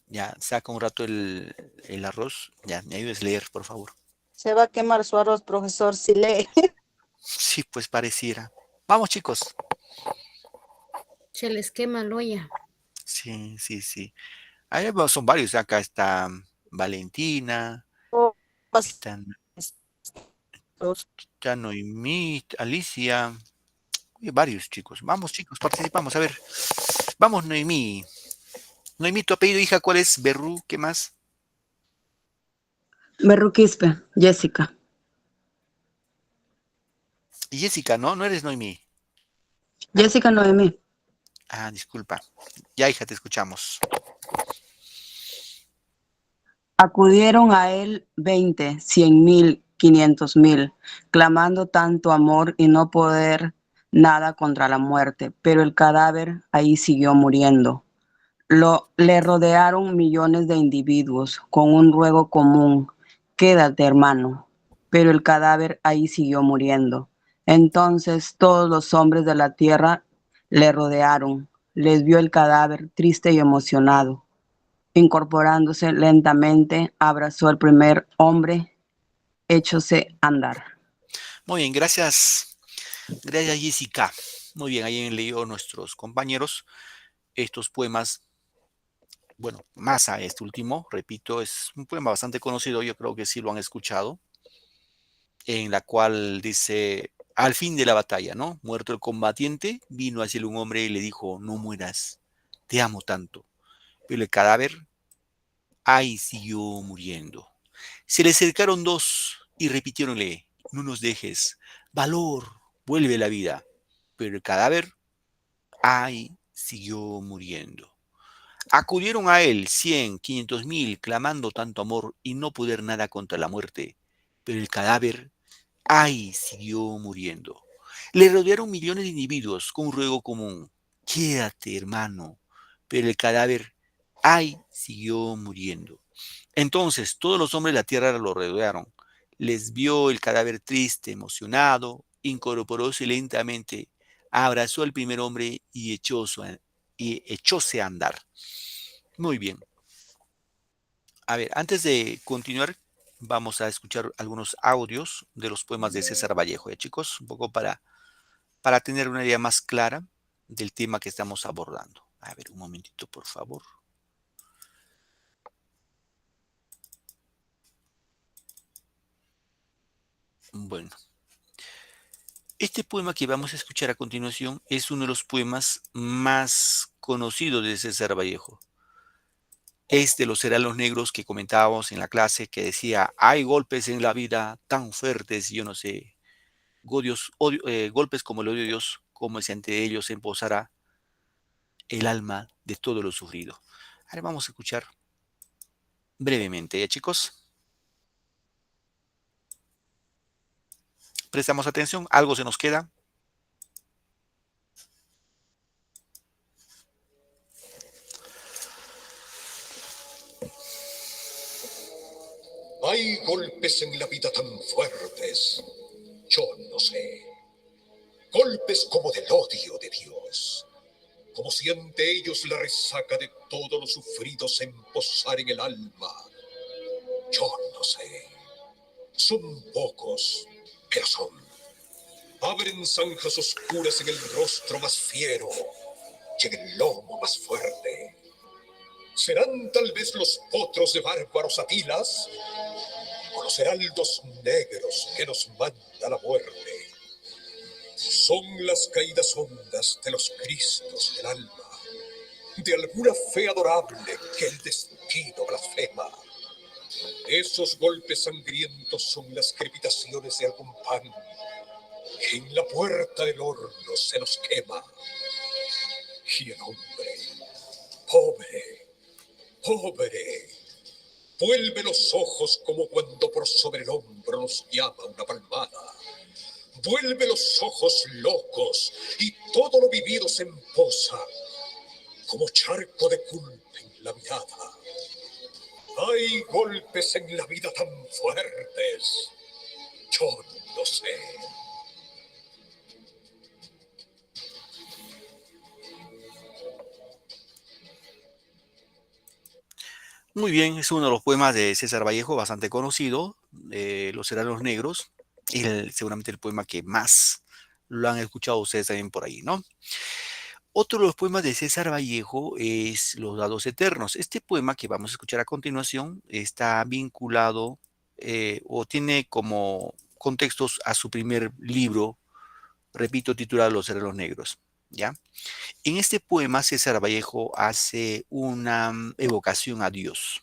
Ya, saca un rato el arroz. Ya, me ayudes a leer, por favor. Se va a quemar su arroz, profesor, si lee. Sí, pues pareciera. Vamos, chicos. Se les quema la olla. Sí, sí, sí. Ahí son varios. Acá está Valentina, Oh, pas- está, está Noemí, Alicia. Varios chicos. Vamos, chicos, participamos. A ver. Vamos, Noemí. Noemí, tu apellido, hija, ¿cuál es? Berru, ¿qué más? Berruquispe, Jessica. Y Jessica, ¿no? No eres Noemí. Jessica Noemí. Ah, disculpa. Ya, hija, te escuchamos. Acudieron a él 20, 100,000, 500,000, clamando tanto amor y no poder nada contra la muerte, pero el cadáver ahí siguió muriendo. Le rodearon millones de individuos con un ruego común: quédate, hermano. Pero el cadáver ahí siguió muriendo. Entonces todos los hombres de la tierra le rodearon. Les vio el cadáver triste y emocionado. Incorporándose lentamente, abrazó al primer hombre, echóse a andar. Muy bien, gracias. Gracias, Jessica. Muy bien, ahí han leído nuestros compañeros estos poemas. Bueno, más a este último, repito, es un poema bastante conocido, yo creo que sí lo han escuchado, en la cual dice, al fin de la batalla, ¿no? Muerto el combatiente, vino hacia él un hombre y le dijo, no mueras, te amo tanto. Pero el cadáver, ahí siguió muriendo. Se le acercaron dos y repitiéronle, no nos dejes, valor, vuelve la vida. Pero el cadáver, ahí siguió muriendo. Acudieron a él 100, 500,000, clamando tanto amor y no poder nada contra la muerte. Pero el cadáver, ay, siguió muriendo. Le rodearon millones de individuos con un ruego común. Quédate, hermano. Pero el cadáver, ay, siguió muriendo. Entonces todos los hombres de la tierra lo rodearon. Les vio el cadáver triste, emocionado, incorporóse lentamente, abrazó al primer hombre y echóse a andar. Muy bien. A ver, antes de continuar, vamos a escuchar algunos audios de los poemas de César Vallejo, ¿ya, chicos? Un poco para tener una idea más clara del tema que estamos abordando. A ver, un momentito, por favor. Bueno, este poema que vamos a escuchar a continuación es uno de los poemas más conocidos de César Vallejo. Es de los heralos negros que comentábamos en la clase, que decía, hay golpes en la vida tan fuertes, yo no sé, golpes como el odio de Dios, como si ante ellos se posara el alma de todo lo sufrido. Ahora vamos a escuchar brevemente, ¿ya, chicos? Prestamos atención, algo se nos queda. Hay golpes en la vida tan fuertes, yo no sé. Golpes como del odio de Dios, como si ante ellos la resaca de todo lo sufrido se emposara en el alma. Yo no sé. Son pocos, pero son. Abren zanjas oscuras en el rostro más fiero y en el lomo más fuerte. ¿Serán tal vez los potros de bárbaros Atilas o los heraldos negros que nos manda la muerte? Son las caídas hondas de los cristos del alma, de alguna fe adorable que el destino blasfema. Esos golpes sangrientos son las crepitaciones de algún pan que en la puerta del horno se nos quema. Y el hombre, pobre, pobre, vuelve los ojos como cuando por sobre el hombro nos llama una palmada. Vuelve los ojos locos y todo lo vivido se emposa como charco de culpa en la mirada. Hay golpes en la vida tan fuertes, yo no sé. Muy bien, es uno de los poemas de César Vallejo, bastante conocido, Los Heranos Negros, y seguramente el poema que más lo han escuchado ustedes también por ahí, ¿no? Otro de los poemas de César Vallejo es Los Dados Eternos. Este poema que vamos a escuchar a continuación está vinculado o tiene como contextos a su primer libro, repito, titulado Los Heranos Negros, ¿ya? En este poema César Vallejo hace una evocación a Dios.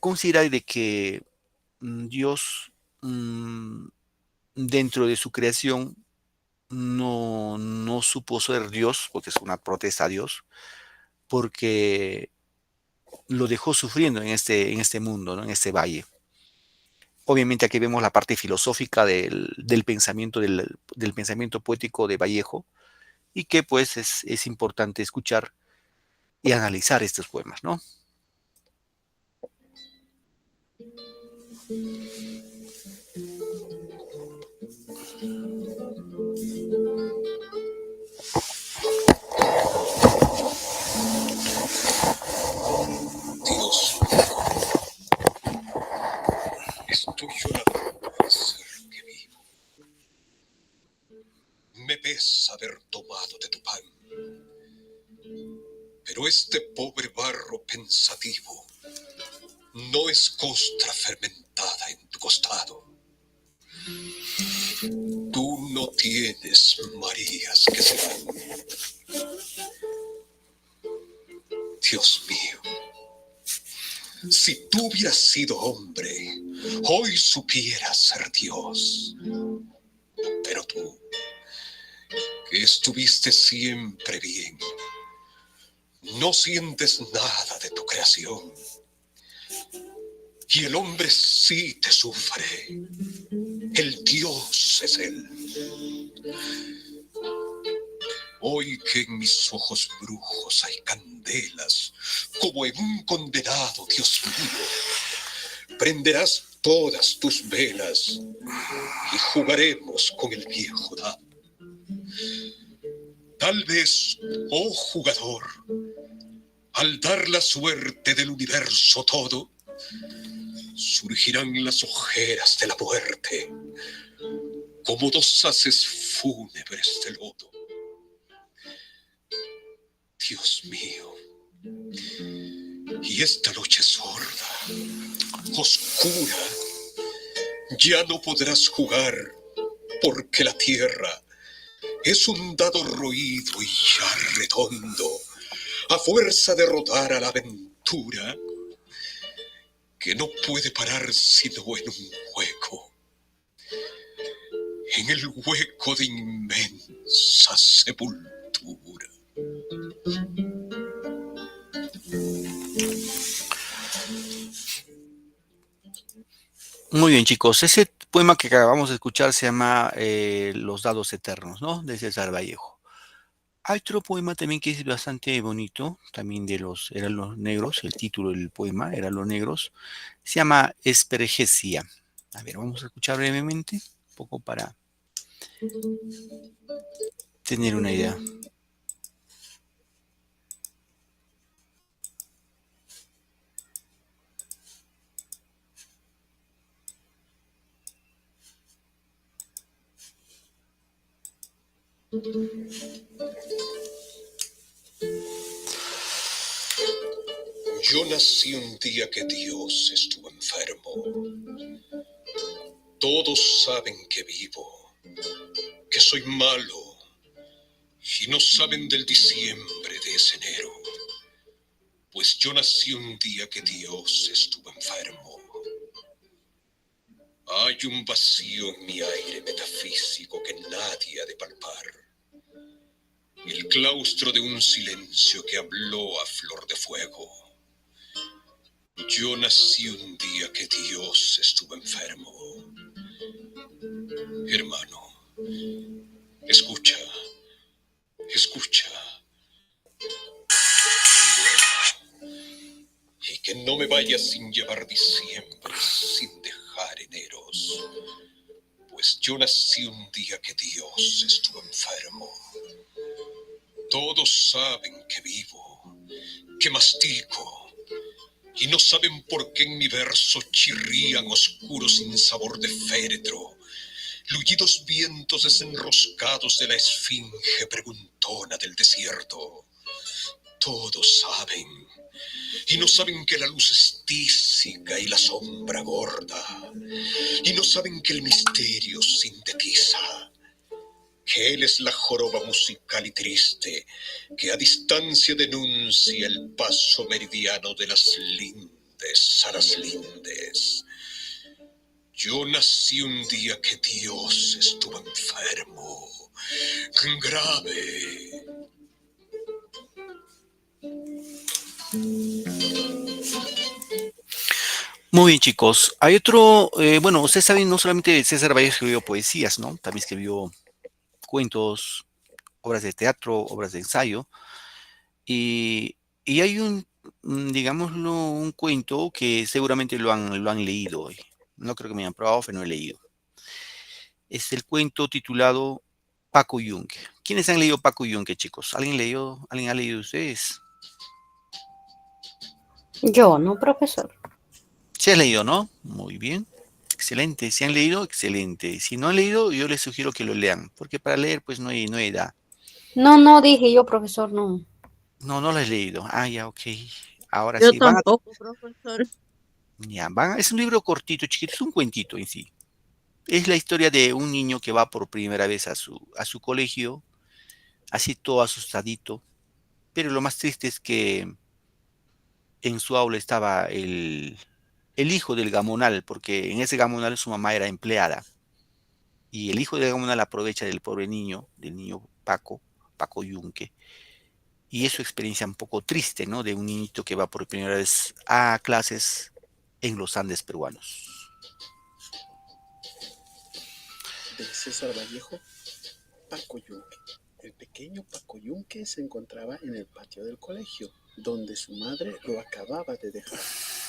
Considera de que Dios, dentro de su creación, no supo ser Dios, porque es una protesta a Dios, porque lo dejó sufriendo en este mundo, ¿no? En este valle. Obviamente aquí vemos la parte filosófica del pensamiento, del pensamiento poético de Vallejo, y que pues es importante escuchar y analizar estos poemas, ¿no? Dios, estoy llorando al ser que vivo. Me pesa haber tomado de tu pan, pero este pobre barro pensativo no es costra fermentada en tu costado. Tú no tienes Marías que se van. Dios mío, si tú hubieras sido hombre, hoy supieras ser Dios. Pero tú, que estuviste siempre bien, no sientes nada de tu creación. Y el hombre sí te sufre. El Dios es él. Hoy que en mis ojos brujos hay candelas, como en un condenado, Dios mío, prenderás todas tus velas y jugaremos con el viejo dado. Tal vez, oh jugador, al dar la suerte del universo todo, surgirán las ojeras de la muerte, como dos haces fúnebres de lodo. Dios mío, y esta noche sorda, oscura, ya no podrás jugar, porque la tierra es un dado roído y ya redondo, a fuerza de rodar a la aventura, que no puede parar sino en un hueco, en el hueco de inmensa sepultura. Muy bien, chicos. Ese poema que acabamos de escuchar se llama Los Dados Eternos, ¿no? De César Vallejo. Hay otro poema también que es bastante bonito, también eran los negros, el título del poema, Eran los negros, se llama Espergesia. A ver, vamos a escuchar brevemente, un poco para tener una idea. Yo nací un día que Dios estuvo enfermo. Todos saben que vivo, que soy malo, y no saben del diciembre de ese enero, pues yo nací un día que Dios estuvo enfermo. Hay un vacío en mi aire metafísico que nadie ha de palpar, el claustro de un silencio que habló a flor de fuego. Yo nací un día que Dios estuvo enfermo. Hermano, escucha, escucha. Y que no me vaya sin llevar diciembre, sin dejar eneros, pues yo nací un día que Dios estuvo enfermo. Todos saben que vivo, que mastico, Y no saben por qué en mi verso chirrían oscuros sin sabor de féretro, luyidos vientos desenroscados de la esfinge preguntona del desierto. Todos saben, y no saben que la luz es tísica y la sombra gorda, y no saben que el misterio sintetiza, que él es la joroba musical y triste que a distancia denuncia el paso meridiano de las lindes a las lindes. Yo nací un día que Dios estuvo enfermo, grave. Muy bien, chicos. Hay otro, bueno, ustedes saben, no solamente César Vallejo escribió poesías, ¿no? También escribió cuentos, obras de teatro, obras de ensayo. Y hay un, digámoslo, un cuento que seguramente lo han leído hoy. No creo que me hayan probado, pero no he leído. Es el cuento titulado Paco Yunque. ¿Quiénes han leído Paco Yunque, chicos? ¿Alguien ha leído de ustedes? Yo, no, profesor. ¿Se ha leído, no? Muy bien. Excelente. Si han leído, excelente. Si no han leído, yo les sugiero que lo lean, porque para leer, pues no hay edad. No, no, dije yo, profesor, no. No, no lo has leído. Ah, ya, ok. Ahora Yo sí, tampoco, profesor. es un libro cortito, chiquito, es un cuentito en sí. Es la historia de un niño que va por primera vez a su colegio, así todo asustadito, pero lo más triste es que en su aula estaba el hijo del gamonal, porque en ese gamonal su mamá era empleada, y el hijo del gamonal aprovecha del pobre niño, del niño Paco Yunque, y es su experiencia un poco triste, ¿no? De un niñito que va por primera vez a clases en los Andes peruanos. De César Vallejo, Paco Yunque. El pequeño Paco Yunque se encontraba en el patio del colegio, donde su madre lo acababa de dejar.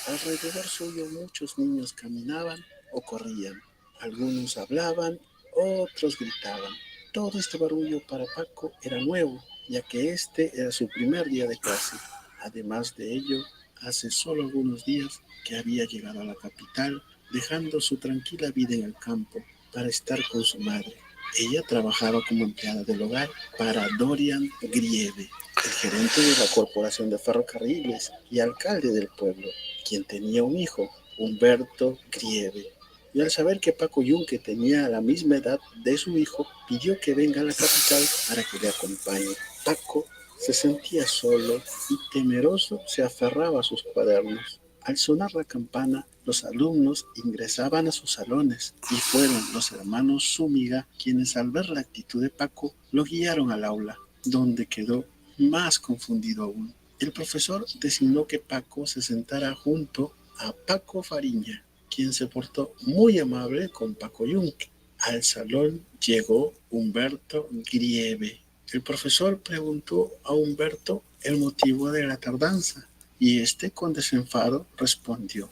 Alrededor suyo muchos niños caminaban o corrían. Algunos hablaban, otros gritaban. Todo este barullo para Paco era nuevo, ya que este era su primer día de clase. Además de ello, hace solo algunos días que había llegado a la capital, dejando su tranquila vida en el campo para estar con su madre. Ella trabajaba como empleada del hogar para Dorian Grieve, el gerente de la Corporación de Ferrocarriles y alcalde del pueblo, quien tenía un hijo, Humberto Grieve. Y al saber que Paco Yunque tenía la misma edad de su hijo, pidió que venga a la capital para que le acompañe. Paco se sentía solo y temeroso se aferraba a sus cuadernos. Al sonar la campana, los alumnos ingresaban a sus salones y fueron los hermanos Zúñiga quienes, al ver la actitud de Paco, lo guiaron al aula, donde quedó más confundido aún. El profesor designó que Paco se sentara junto a Paco Fariña, quien se portó muy amable con Paco Yunque. Al salón llegó Humberto Grieve. El profesor preguntó a Humberto el motivo de la tardanza y este, con desenfado, respondió: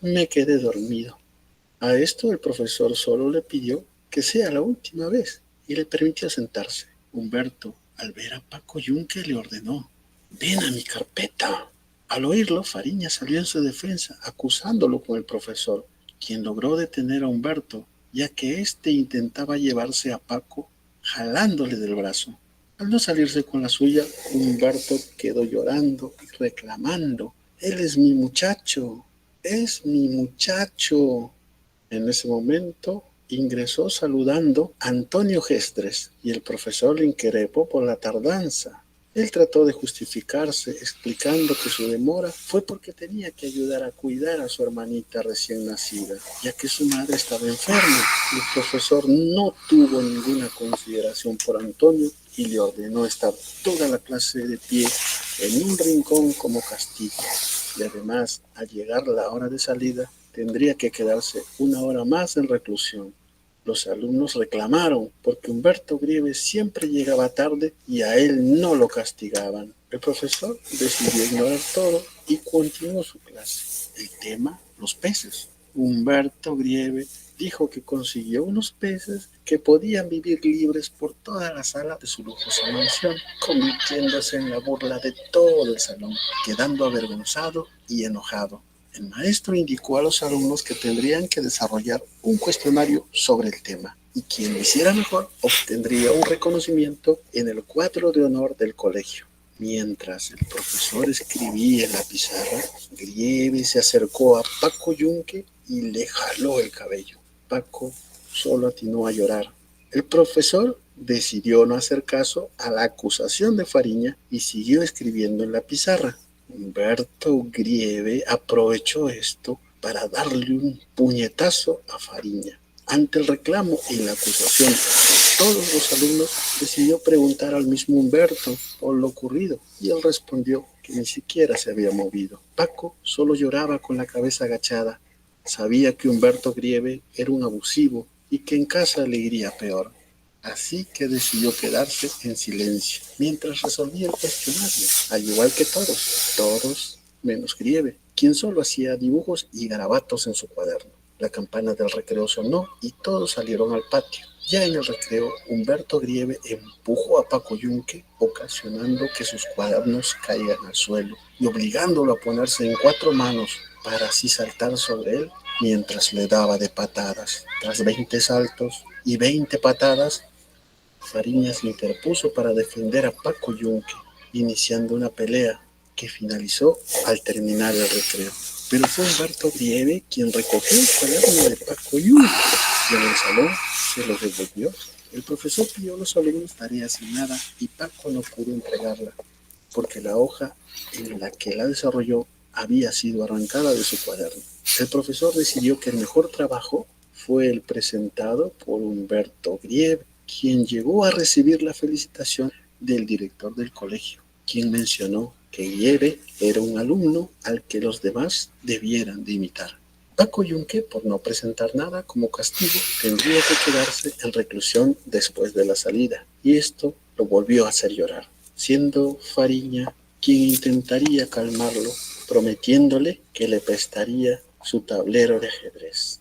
me quedé dormido. A esto el profesor solo le pidió que sea la última vez y le permitió sentarse. Humberto, al ver a Paco Yunque, le ordenó: ven a mi carpeta. Al oírlo, Fariña salió en su defensa, acusándolo con el profesor, quien logró detener a Humberto, ya que éste intentaba llevarse a Paco jalándole del brazo. Al no salirse con la suya, Humberto quedó llorando y reclamando: él es mi muchacho, es mi muchacho. En ese momento ingresó saludando a Antonio Gestres y el profesor le increpó por la tardanza. Él trató de justificarse, explicando que su demora fue porque tenía que ayudar a cuidar a su hermanita recién nacida, ya que su madre estaba enferma. El profesor no tuvo ninguna consideración por Antonio y le ordenó estar toda la clase de pie en un rincón como castigo. Y además, al llegar la hora de salida, tendría que quedarse una hora más en reclusión. Los alumnos reclamaron porque Humberto Grieve siempre llegaba tarde y a él no lo castigaban. El profesor decidió ignorar todo y continuó su clase. El tema: los peces. Humberto Grieve dijo que consiguió unos peces que podían vivir libres por toda la sala de su lujosa mansión, convirtiéndose en la burla de todo el salón, quedando avergonzado y enojado. El maestro indicó a los alumnos que tendrían que desarrollar un cuestionario sobre el tema, y quien lo hiciera mejor obtendría un reconocimiento en el cuadro de honor del colegio. Mientras el profesor escribía en la pizarra, Grieve se acercó a Paco Yunque y le jaló el cabello. Paco solo atinó a llorar. El profesor decidió no hacer caso a la acusación de Fariña y siguió escribiendo en la pizarra. Humberto Grieve aprovechó esto para darle un puñetazo a Fariña. Ante el reclamo y la acusación de todos los alumnos, decidió preguntar al mismo Humberto por lo ocurrido, y él respondió que ni siquiera se había movido. Paco solo lloraba con la cabeza agachada. Sabía que Humberto Grieve era un abusivo y que en casa le iría peor. Así que decidió quedarse en silencio mientras resolvía el cuestionario, al igual que todos menos Grieve, quien solo hacía dibujos y garabatos en su cuaderno. La campana del recreo sonó y todos salieron al patio. Ya en el recreo, Humberto Grieve empujó a Paco Yunque, ocasionando que sus cuadernos caigan al suelo y obligándolo a ponerse en 4 manos para así saltar sobre él mientras le daba de patadas. Tras 20 saltos y 20 patadas, Fariña se interpuso para defender a Paco Yunque, iniciando una pelea que finalizó al terminar el recreo. Pero fue Humberto Grieve quien recogió el cuaderno de Paco Yunque y en el salón se lo devolvió. El profesor pidió a los alumnos tarea asignada y Paco no pudo entregarla porque la hoja en la que la desarrolló había sido arrancada de su cuaderno. El profesor decidió que el mejor trabajo fue el presentado por Humberto Grieve, quien llegó a recibir la felicitación del director del colegio, quien mencionó que Grieve era un alumno al que los demás debieran de imitar. Paco Yunque, por no presentar nada como castigo, tendría que quedarse en reclusión después de la salida, y esto lo volvió a hacer llorar, siendo Fariña quien intentaría calmarlo, prometiéndole que le prestaría su tablero de ajedrez.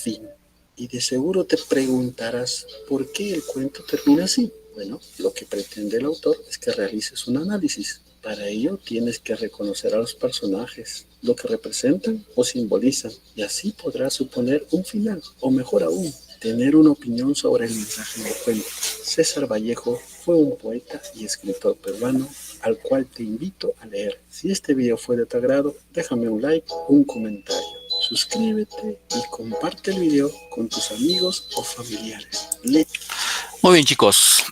Fin. Y de seguro te preguntarás por qué el cuento termina así. Bueno, lo que pretende el autor es que realices un análisis. Para ello tienes que reconocer a los personajes, lo que representan o simbolizan, y así podrás suponer un final, o mejor aún, tener una opinión sobre el mensaje del cuento. César Vallejo fue un poeta y escritor peruano al cual te invito a leer. Si este video fue de tu agrado, déjame un like, un comentario, suscríbete y comparte el video con tus amigos o familiares. Muy bien, chicos.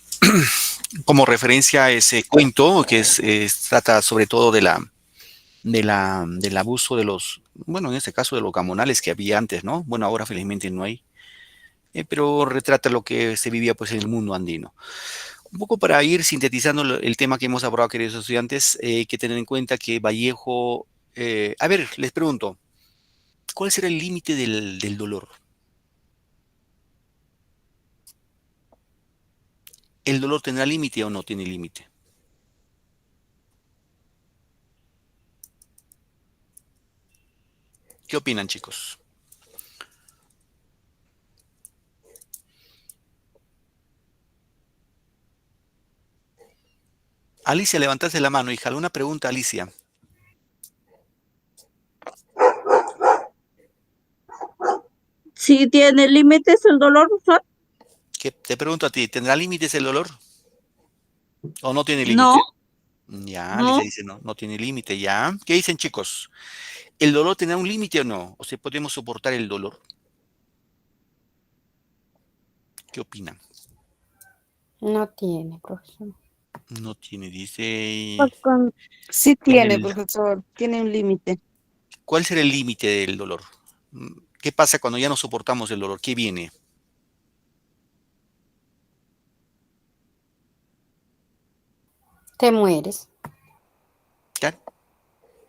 Como referencia a ese cuento, que trata sobre todo del abuso de los, bueno, en este caso de los gamonales que había antes, ¿no? Bueno, ahora felizmente no hay, pero retrata lo que se vivía pues en el mundo andino. Un poco para ir sintetizando el tema que hemos abordado, queridos estudiantes, hay que tener en cuenta que Vallejo, a ver, les pregunto, ¿cuál será el límite del dolor? ¿El dolor tendrá límite o no tiene límite? ¿Qué opinan, chicos? Alicia, levantaste la mano, hija. ¿Alguna pregunta, Alicia? Si tiene límites el dolor, profesor. Te pregunto a ti, ¿tendrá límites el dolor? ¿O no tiene límite? No, Ya, no. Alicia dice no, no tiene límite, ya. ¿Qué dicen, chicos? ¿El dolor tendrá un límite o no? ¿O sea, podemos soportar el dolor? ¿Qué opinan? No tiene, profesor. No tiene, dice. Sí tiene, profesor, tiene un límite. ¿Cuál será el límite del dolor? ¿Qué pasa cuando ya no soportamos el dolor? ¿Qué viene? Te mueres. Claro,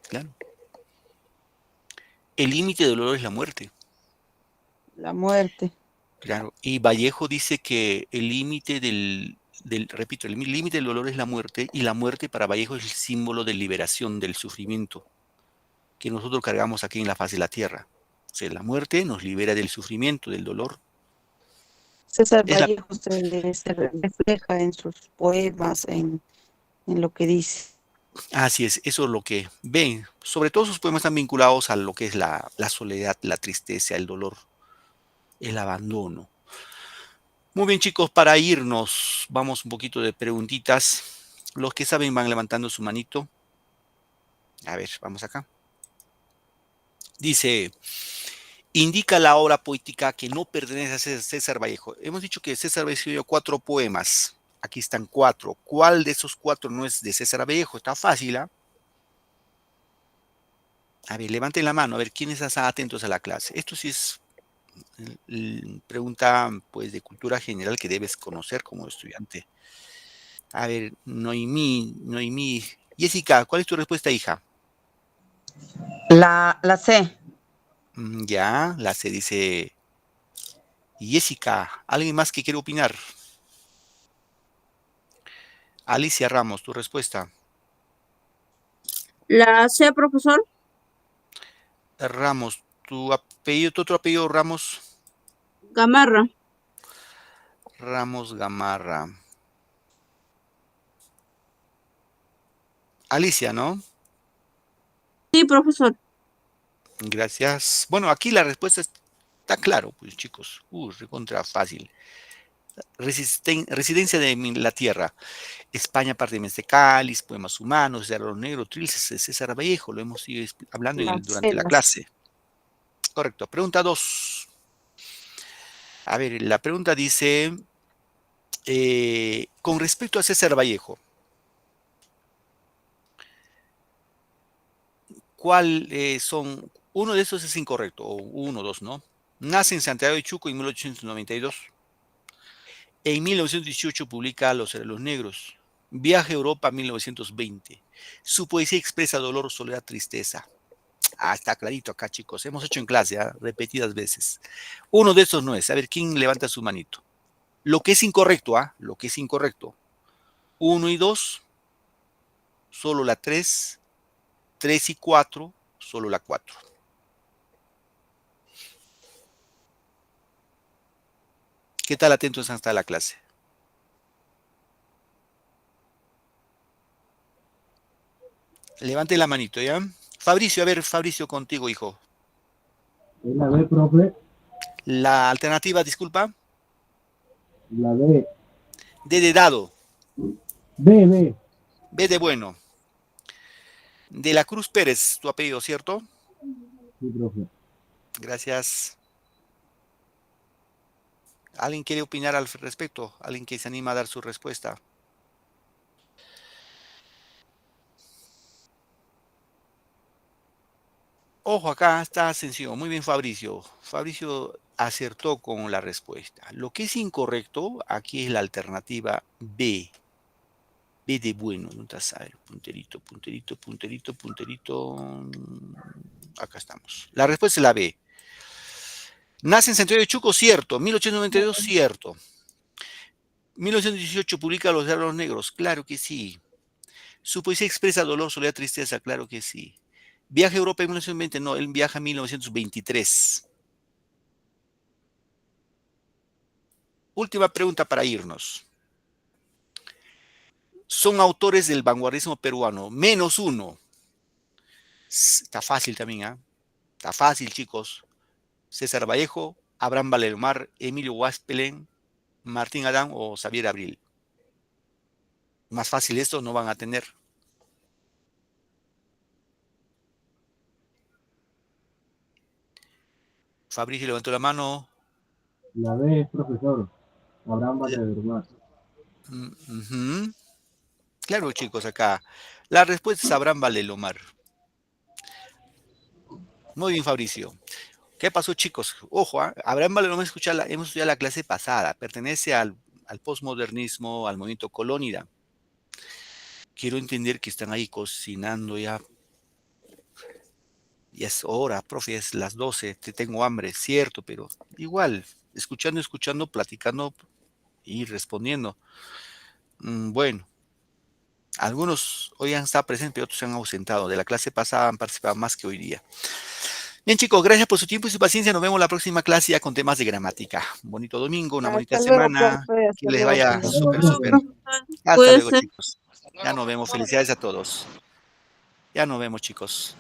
claro. El límite del dolor es la muerte. La muerte. Claro. Y Vallejo dice que el límite repito, el límite del dolor es la muerte, y la muerte para Vallejo es el símbolo de liberación del sufrimiento que nosotros cargamos aquí en la faz de la tierra. O sea, la muerte nos libera del sufrimiento, del dolor. César Es la, Vallejo se refleja en sus poemas, en lo que dice. así es, eso es lo que ven. Sobre todo sus poemas están vinculados a lo que es la soledad, la tristeza, el dolor, el abandono. Muy bien, chicos, para irnos, vamos un poquito de preguntitas. Los que saben van levantando su manito. A ver, vamos acá. Dice, indica la obra poética que no pertenece a César Vallejo. Hemos dicho que César Vallejo escribió 4 poemas. Aquí están 4. ¿Cuál de esos 4 no es de César Vallejo? Está fácil, ¿ah? A ver, levanten la mano, a ver quiénes están atentos a la clase. Esto sí es pregunta pues de cultura general que debes conocer como estudiante. A ver, Noemí. Jessica, ¿cuál es tu respuesta, hija? La C. Ya, la C dice Jessica. ¿Alguien más que quiere opinar? Alicia Ramos, tu respuesta. La C, profesor. Ramos, tu otro apellido, Ramos. Gamarra. Ramos Gamarra. Alicia, ¿no? Sí, profesor. Gracias. Bueno, aquí la respuesta está claro, pues chicos. Recontra fácil. Residencia de la Tierra. España, parte de Cáliz, Poemas Humanos, de Arroyo Negro, Trilces, de César Vallejo. Lo hemos ido hablando durante la clase. Correcto. Pregunta 2. A ver, la pregunta dice, con respecto a César Vallejo, ¿cuál son? Uno de estos es incorrecto, o 1, 2, ¿no? Nace en Santiago de Chuco en 1892. En 1918 publica Los Cerelos Negros. Viaja a Europa en 1920. Su poesía expresa dolor, soledad, tristeza. Está clarito acá, chicos. Hemos hecho en clase, repetidas veces. Uno de esos no es. A ver, ¿quién levanta su manito? Lo que es incorrecto, lo que es incorrecto. 1 y 2, solo la 3. 3 y 4, solo la 4. ¿Qué tal atentos hasta la clase? Levante la manito, ¿ya? Fabricio, a ver, Fabricio, contigo, hijo. La B, profe. La alternativa, disculpa. La B. D de dado. B. B de bueno. De la Cruz Pérez, tu apellido, ¿cierto? Sí, profe. Gracias. ¿Alguien quiere opinar al respecto? ¿Alguien que se anima a dar su respuesta? Ojo, acá está sencillo. Muy bien, Fabricio. Fabricio acertó con la respuesta. Lo que es incorrecto aquí es la alternativa B. B de bueno. ¿Dónde está? A ver, punterito. Acá estamos. La respuesta es la B. Nace en Santiago de Chuco, cierto. 1892, cierto. 1918 publica Los Diablos Negros, claro que sí. Su poesía expresa dolor, soledad, tristeza, claro que sí. Viaja a Europa en 1920, no, él viaja en 1923. Última pregunta para irnos. Son autores del vanguardismo peruano, -1. Está fácil también, ¿ah? Está fácil, chicos. César Vallejo, Abraham Valelomar, Emilio Huaspelen, Martín Adán o Xavier Abril. Más fácil esto no van a tener. Fabricio levantó la mano. La B, profesor. Abraham Valledormar. Claro, chicos, acá. La respuesta es Abraham Valelomar. Muy bien, Fabricio. ¿Qué pasó, chicos? Ojo, Abraham Valelomar hemos estudiado la clase pasada. Pertenece al posmodernismo, al movimiento colónida. Quiero entender que están ahí cocinando ya. Ya es hora, profe, es las 12, te tengo hambre, cierto, pero igual, escuchando, platicando y respondiendo. Bueno, algunos hoy han estado presentes, pero otros se han ausentado. De la clase pasada han participado más que hoy día. Bien, chicos, gracias por su tiempo y su paciencia. Nos vemos la próxima clase ya con temas de gramática. Un bonito domingo, una bonita Hasta luego, semana. profe. Que Hasta les luego, vaya profe. súper, No, súper. profesor. Hasta luego, Cuídese. chicos. Ya nos vemos. Felicidades a todos. Ya nos vemos, chicos.